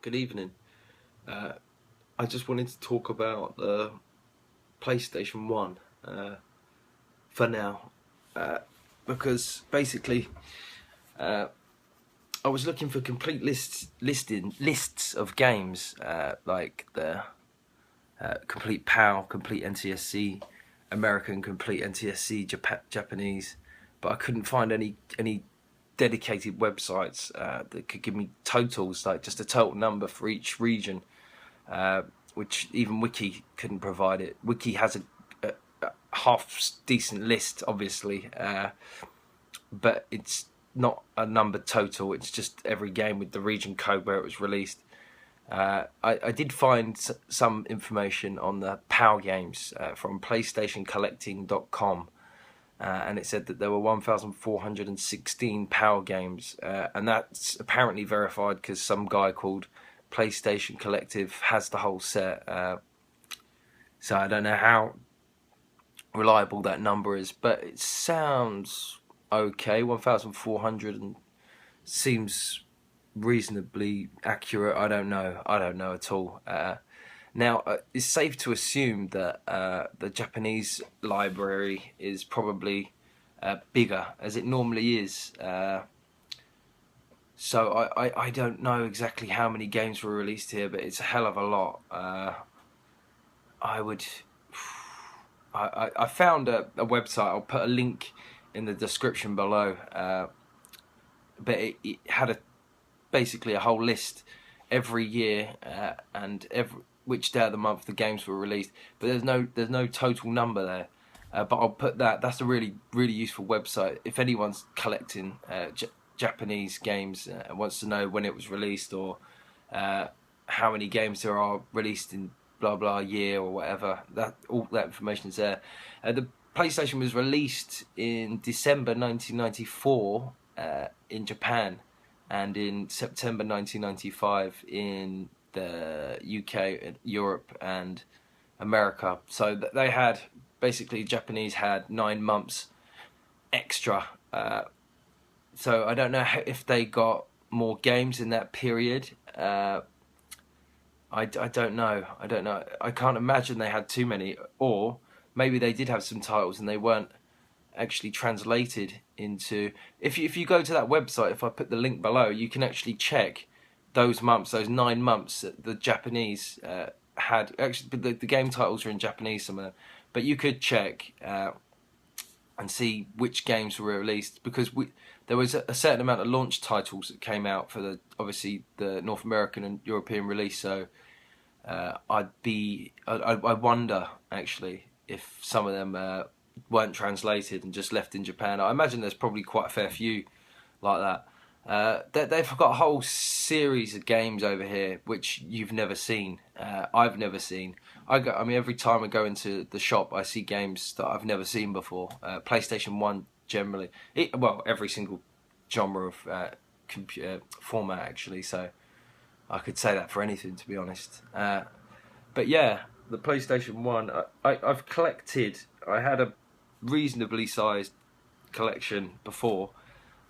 Good evening. I just wanted to talk about the PlayStation 1 for now, because basically I was looking for complete lists of games, like the complete PAL, complete NTSC, American complete NTSC, Japanese, but I couldn't find any dedicated websites that could give me totals, like just a total number for each region, which even Wiki couldn't provide it. Wiki has a half decent list, obviously, but it's not a number total. It's just every game with the region code where it was released. I did find some information on the PAL games from PlayStationCollecting.com. And it said that there were 1,416 PAL games, and that's apparently verified because some guy called PlayStation Collective has the whole set. So I don't know how reliable that number is, but it sounds okay. 1,400 seems reasonably accurate. I don't know at all. Now, it's safe to assume that the Japanese library is probably bigger, as it normally is. So I don't know exactly how many games were released here, but it's a hell of a lot. I found a website. I'll put a link in the description below. But it had basically a whole list every year and which day of the month the games were released, but there's no total number there. But I'll put that. That's a really useful website if anyone's collecting Japanese games and wants to know when it was released, or how many games there are released in blah blah year or whatever. That all that information is there. The PlayStation was released in December 1994 in Japan, and in September 1995 in the UK, Europe, and America. So they had, basically, Japanese had 9 months extra. So I don't know if they got more games in that period. I don't know. I can't imagine they had too many, or maybe they did have some titles and they weren't actually translated into. If you go to that website, if I put the link below, you can actually check those months, those 9 months that the Japanese had. Actually, the game titles are in Japanese, some of them, but you could check and see which games were released, because there was a certain amount of launch titles that came out for obviously the North American and European release. So I wonder actually if some of them weren't translated and just left in Japan. I imagine there's probably quite a fair few like that. They've got a whole series of games over here which you've never seen. I've never seen. I mean, every time I go into the shop, I see games that I've never seen before. PlayStation 1 generally. Well, every single genre of format, actually. So I could say that for anything, to be honest. But yeah, the PlayStation 1, I've collected. I had a reasonably sized collection before.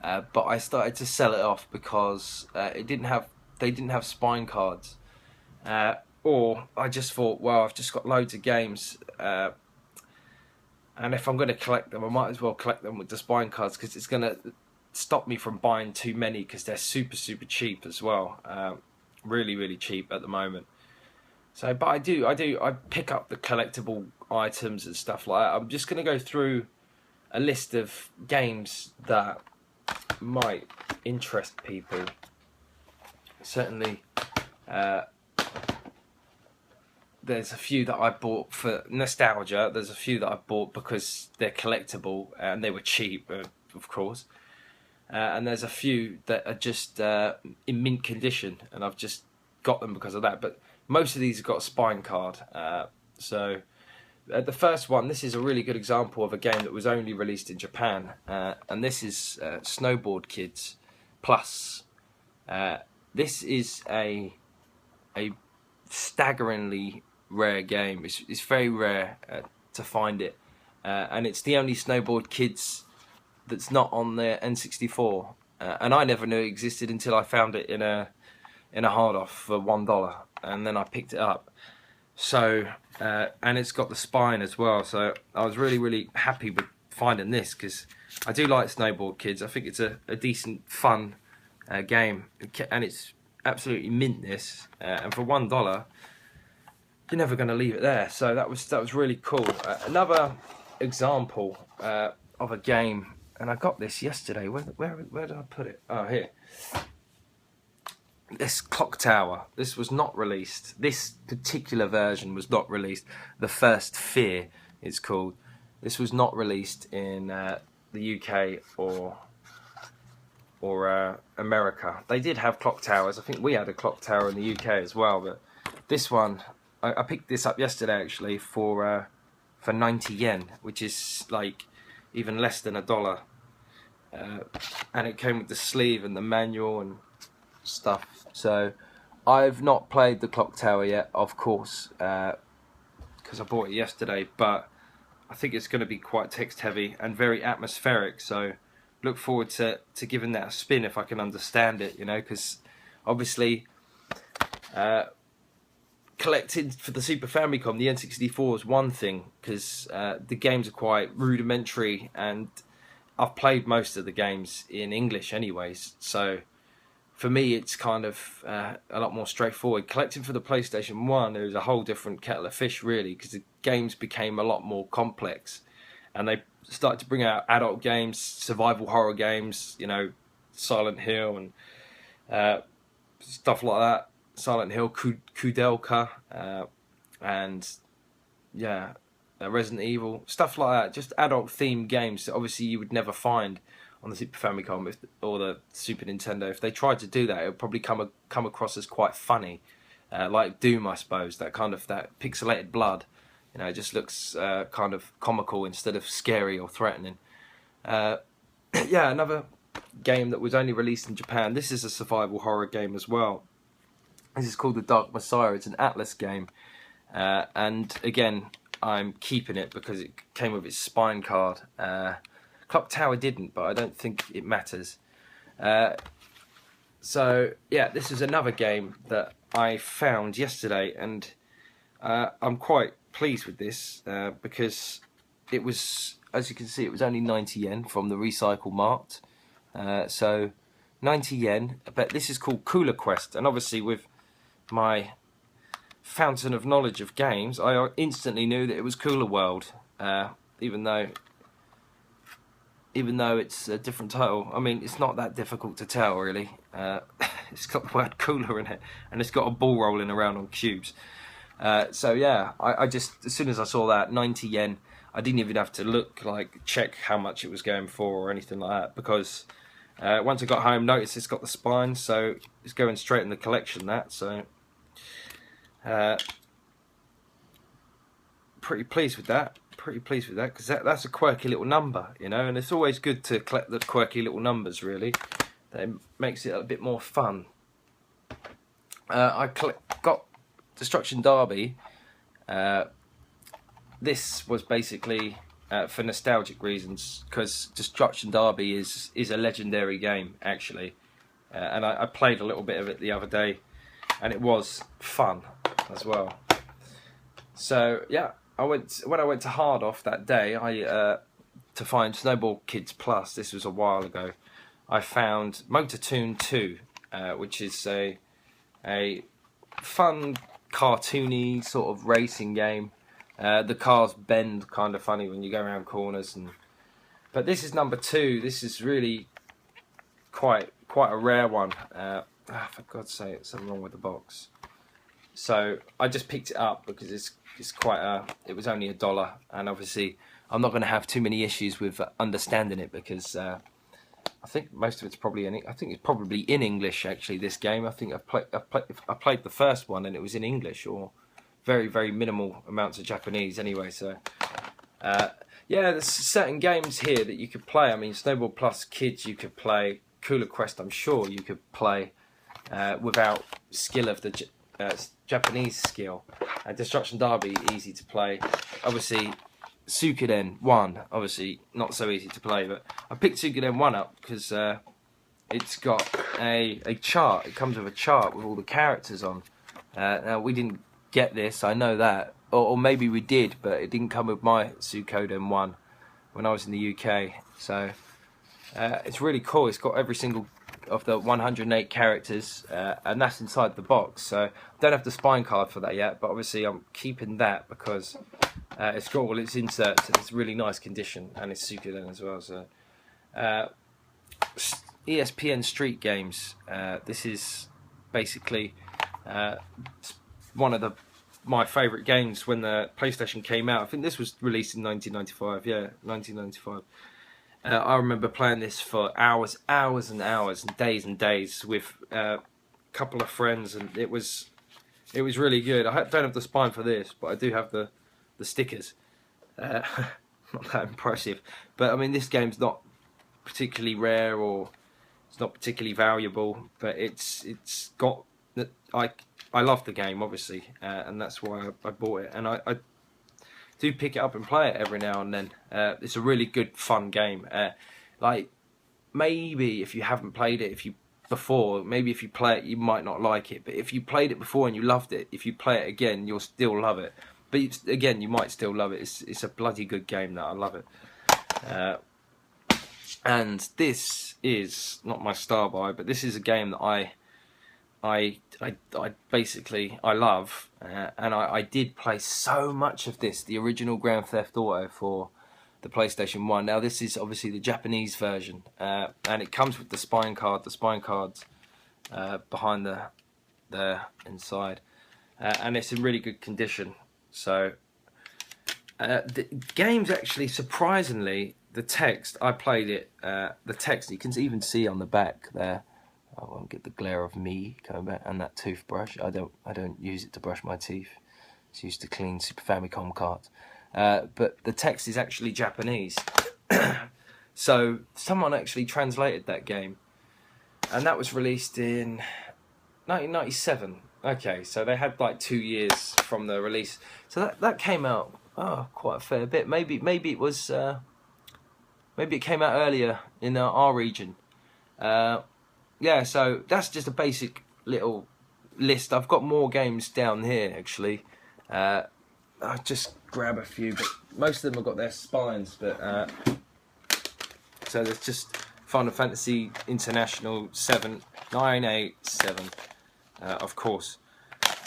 But I started to sell it off because they didn't have spine cards, or I just thought, well, I've just got loads of games, and if I'm going to collect them, I might as well collect them with the spine cards, because it's going to stop me from buying too many, because they're super cheap as well, really cheap at the moment. So, but I pick up the collectible items and stuff like that. I'm just going to go through a list of games that might interest people. Certainly, there's a few that I bought for nostalgia. There's a few that I bought because they're collectible and they were cheap, of course. And there's a few that are just in mint condition, and I've just got them because of that. But most of these have got a spine card. So the first one, this is a really good example of a game that was only released in Japan, and this is Snowboard Kids Plus. This is a staggeringly rare game. It's very rare to find it, and it's the only Snowboard Kids that's not on the N64. And I never knew it existed until I found it in a in a hard off for $1, and then I picked it up. So and it's got the spine as well. So I was really happy with finding this, because I do like Snowboard Kids. I think it's a decent, fun game, and it's absolutely mint, this. And for $1, you're never going to leave it there. So that was really cool. Another example of a game, and I got this yesterday. Where did I put it? Oh, here. This Clock Tower. This was not released. This particular version was not released. The First Fear, it's called. This was not released in the UK or America. They did have clock towers. I think we had a clock tower in the UK as well. But this one, I picked this up yesterday actually for 90 yen, which is like even less than $1. And it came with the sleeve and the manual and stuff. So I've not played the clock tower yet, of course, because I bought it yesterday, but I think it's going to be quite text heavy and very atmospheric, so look forward to giving that a spin if I can understand it, you know, because obviously collecting for the Super Famicom, the N64 is one thing, because the games are quite rudimentary, and I've played most of the games in English anyways, so for me it's kind of a lot more straightforward. Collecting for the PlayStation 1, there was a whole different kettle of fish really, because the games became a lot more complex, and they started to bring out adult games, survival horror games, you know, Silent Hill and stuff like that. Silent Hill, Kudelka, and yeah, Resident Evil, stuff like that. Just adult themed games that obviously you would never find on the Super Famicom or the Super Nintendo. If they tried to do that, it would probably come across as quite funny, like Doom, I suppose. That pixelated blood, you know, it just looks kind of comical instead of scary or threatening. Yeah, another game that was only released in Japan. This is a survival horror game as well. This is called The Dark Messiah. It's an Atlas game, and again, I'm keeping it because it came with its spine card. Clock Tower didn't, but I don't think it matters. So yeah, this is another game that I found yesterday, and I'm quite pleased with this because it was, as you can see, it was only 90 yen from the recycle marked. So 90 yen, but this is called Cooler Quest, and obviously with my fountain of knowledge of games, I instantly knew that it was Cooler World, even though it's a different title. I mean, it's not that difficult to tell, really. It's got the word cooler in it, and it's got a ball rolling around on cubes. So yeah, I just, as soon as I saw that, 90 yen, I didn't even have to check how much it was going for or anything like that, because once I got home, noticed it's got the spine, so it's going straight in the collection, that, so pretty pleased with that. Because that's a quirky little number, you know, and it's always good to collect the quirky little numbers, really. That makes it a bit more fun. I got Destruction Derby. This was basically for nostalgic reasons, because Destruction Derby is a legendary game, actually, and I played a little bit of it the other day, and it was fun as well. So yeah, when I went to Hard Off that day, to find Snowball Kids Plus. This was a while ago. I found Motor Toon 2, which is a fun, cartoony sort of racing game. The cars bend kind of funny when you go around corners, but this is number 2. This is really quite a rare one. For God's sake, something wrong with the box. So I just picked it up because it's quite it was only $1, and obviously I'm not going to have too many issues with understanding it, because I think most of it's probably in English, actually, this game. I think I played the first one and it was in English, or very minimal amounts of Japanese anyway. So yeah, there's certain games here that you could play. I mean, Snowball Plus Kids you could play. Cooler Quest, I'm sure you could play without skill of the Japanese skill. Destruction Derby, easy to play. Obviously, Suikoden 1, obviously not so easy to play, but I picked Suikoden 1 up because it's got a chart. It comes with a chart with all the characters on. Now we didn't get this, I know that, or maybe we did, but it didn't come with my Suikoden 1 when I was in the UK. So it's really cool. It's got every single of the 108 characters, and that's inside the box. So I don't have the spine card for that yet, but obviously I'm keeping that because it's got all its inserts and it's really nice condition, and it's Suikoden as well. So ESPN Street Games. This is basically one of my favourite games when the PlayStation came out. I think this was released in 1995. Yeah, 1995. I remember playing this for hours and hours and days with a couple of friends, and it was really good. I don't have the spine for this, but I do have the stickers. Not that impressive, but I mean, this game's not particularly rare or it's not particularly valuable, but it's got that. I love the game, obviously, and that's why I bought it, and I do pick it up and play it every now and then. It's a really good, fun game. Like, maybe if you haven't played it before, maybe if you play it, you might not like it. But if you played it before and you loved it, if you play it again, you'll still love it. But again, you might still love it. It's a bloody good game. That I love it. And this is not my star buy, but this is a game that I basically love, and I did play so much of this, the original Grand Theft Auto for the PlayStation 1. Now this is obviously the Japanese version, and it comes with the spine card. The spine card's behind the inside, and it's in really good condition. So the game's actually, surprisingly, the text, I played it, the text you can even see on the back there. I won't get the glare of me coming back, and that toothbrush. I don't use it to brush my teeth. It's used to clean Super Famicom cards. But the text is actually Japanese. So someone actually translated that game, and that was released in 1997. Okay, so they had like 2 years from the release. So that came out quite a fair bit. Maybe it was maybe it came out earlier in our region. Yeah, so that's just a basic little list. I've got more games down here, actually. I'll just grab a few, but most of them have got their spines. But so there's just Final Fantasy International 987, of course.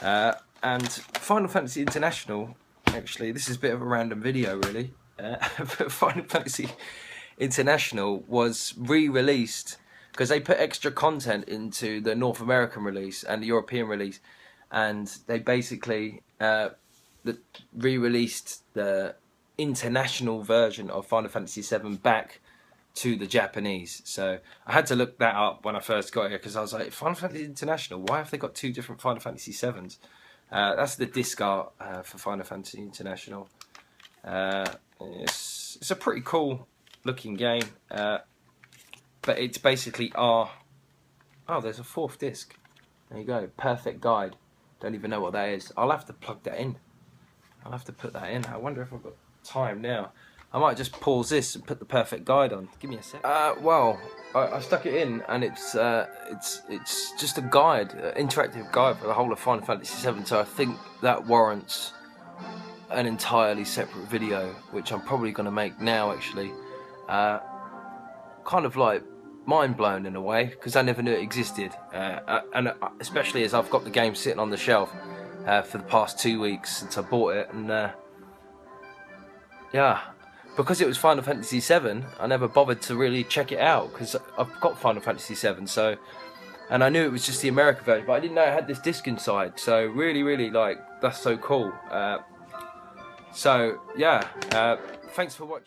And Final Fantasy International, actually, this is a bit of a random video, really. But Final Fantasy International was re-released because they put extra content into the North American release and the European release, and they basically re-released the international version of Final Fantasy VII back to the Japanese. So I had to look that up when I first got here, because I was like, Final Fantasy International, why have they got two different Final Fantasy VIIs? That's the disc art for Final Fantasy International. It's a pretty cool looking game. But it's basically oh, there's a fourth disc. There you go, Perfect Guide. Don't even know what that is. I'll have to plug that in. I'll have to put that in. I wonder if I've got time now. I might just pause this and put the Perfect Guide on. Give me a sec. Well, I stuck it in, and it's just a guide, an interactive guide for the whole of Final Fantasy VII. So I think that warrants an entirely separate video, which I'm probably going to make now, actually. Kind of like mind blown in a way, because I never knew it existed, and especially as I've got the game sitting on the shelf for the past 2 weeks since I bought it, and yeah, because it was Final Fantasy VII, I never bothered to really check it out, because I've got Final Fantasy VII, so, and I knew it was just the American version, but I didn't know it had this disc inside. So really, like, that's so cool. So yeah, thanks for watching.